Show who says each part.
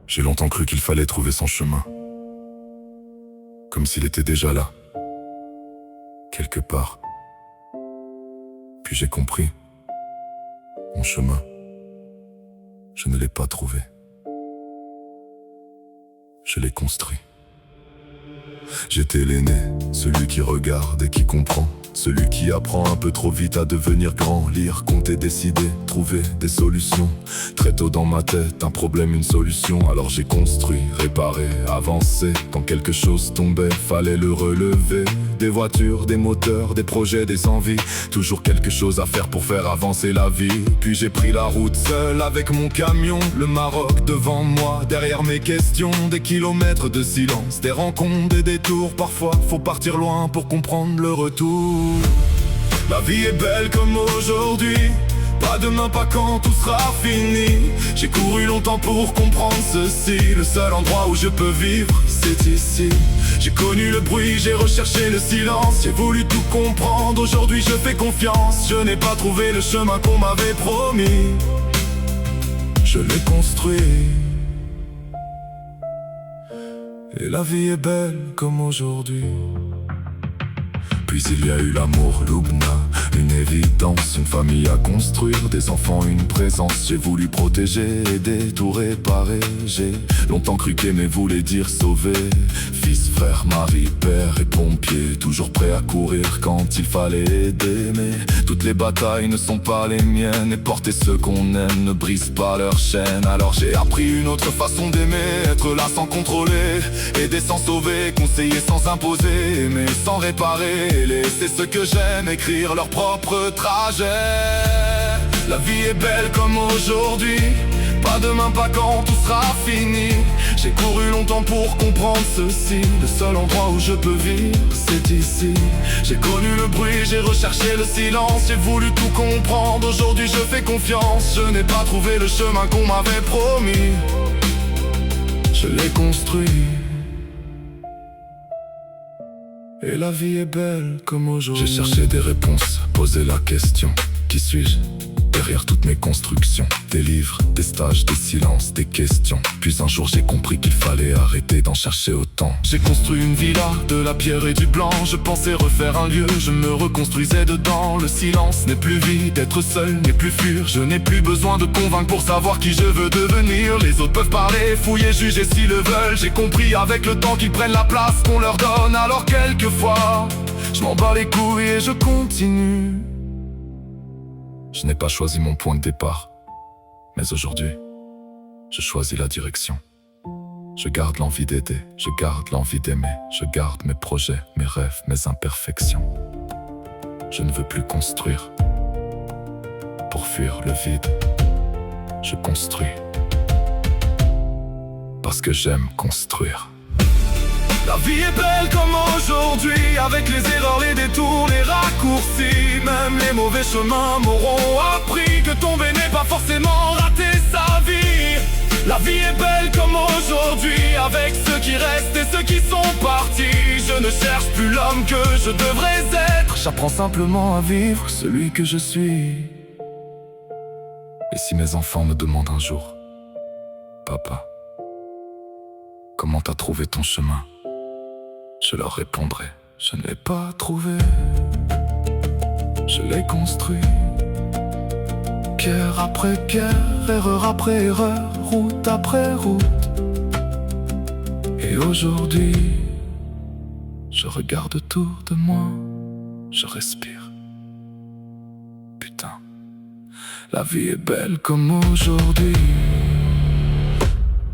Speaker 1: J'ai longtemps cru qu'il fallait trouver son chemin, comme s'il était déjà là, quelque part. Puis j'ai compris, mon chemin, je ne l'ai pas trouvé. Je l'ai construit. J'étais l'aîné, celui qui regarde et qui comprend, celui qui apprend un peu trop vite à devenir grand. Lire, compter, décider, trouver des solutions. Très tôt dans ma tête, un problème, une solution. Alors j'ai construit, réparé, avancé. Quand quelque chose tombait, fallait le relever. Des voitures, des moteurs, des projets, des envies. Toujours quelque chose à faire pour faire avancer la vie. Puis j'ai pris la route seul avec mon camion. Le Maroc devant moi, derrière mes questions. Des kilomètres de silence, des rencontres, des détours. Parfois faut partir loin pour comprendre le retour. La vie est belle comme aujourd'hui, pas demain, pas quand tout sera fini. J'ai couru longtemps pour comprendre ceci. Le seul endroit où je peux vivre, c'est ici. J'ai connu le bruit, j'ai recherché le silence. J'ai voulu tout comprendre, aujourd'hui je fais confiance. Je n'ai pas trouvé le chemin qu'on m'avait promis. Je l'ai construit. Et la vie est belle comme aujourd'hui. Puis il y a eu l'amour, Loubna, une évidence, une famille à construire, des enfants, une présence. J'ai voulu protéger, aider, tout réparer. J'ai longtemps cru qu'aimer voulait dire sauver. Fils, frère, mari, père et pompier, toujours prêt à courir quand il fallait aider. Mais toutes les batailles ne sont pas les miennes, et porter ceux qu'on aime ne brise pas leur chaîne. Alors j'ai appris une autre façon d'aimer, être là sans contrôler, aider sans sauver, conseiller sans imposer, aimer sans réparer. Laisser ceux que j'aime écrire leur propre trajet. La vie est belle comme aujourd'hui, pas demain, pas quand tout sera fini. J'ai couru longtemps pour comprendre ceci. Le seul endroit où je peux vivre, c'est ici. J'ai connu le bruit, j'ai recherché le silence. J'ai voulu tout comprendre, aujourd'hui je fais confiance. Je n'ai pas trouvé le chemin qu'on m'avait promis. Je l'ai construit. Et la vie est belle comme aujourd'hui. J'ai cherché des réponses, posé la question. Qui suis-je derrière toutes mes constructions? Des livres, des stages, des silences, des questions. Puis un jour j'ai compris qu'il fallait arrêter d'en chercher autant. J'ai construit une villa, de la pierre et du blanc. Je pensais refaire un lieu, je me reconstruisais dedans. Le silence n'est plus vide, être seul n'est plus fuir. Je n'ai plus besoin de convaincre pour savoir qui je veux devenir. Les autres peuvent parler, fouiller, juger s'ils le veulent. J'ai compris avec le temps qu'ils prennent la place qu'on leur donne. Alors quelquefois, je m'en bats les couilles et je continue. Je n'ai pas choisi mon point de départ, mais aujourd'hui, je choisis la direction. Je garde l'envie d'aider, je garde l'envie d'aimer. Je garde mes projets, mes rêves, mes imperfections. Je ne veux plus construire pour fuir le vide. Je construis parce que j'aime construire. La vie est belle comme aujourd'hui, avec les erreurs, les détours, les raccourcis. Même les mauvais chemins m'auront appris que tomber n'est pas forcément rater sa vie. La vie est belle comme aujourd'hui, avec ceux qui restent et ceux qui sont partis. Je ne cherche plus l'homme que je devrais être. J'apprends simplement à vivre celui que je suis. Et si mes enfants me demandent un jour: Papa, comment t'as trouvé ton chemin? Je leur répondrai: je ne l'ai pas trouvé, je l'ai construit. Pierre après pierre, erreur après erreur, route après route. Et aujourd'hui, je regarde autour de moi, je respire. Putain, la vie est belle comme aujourd'hui.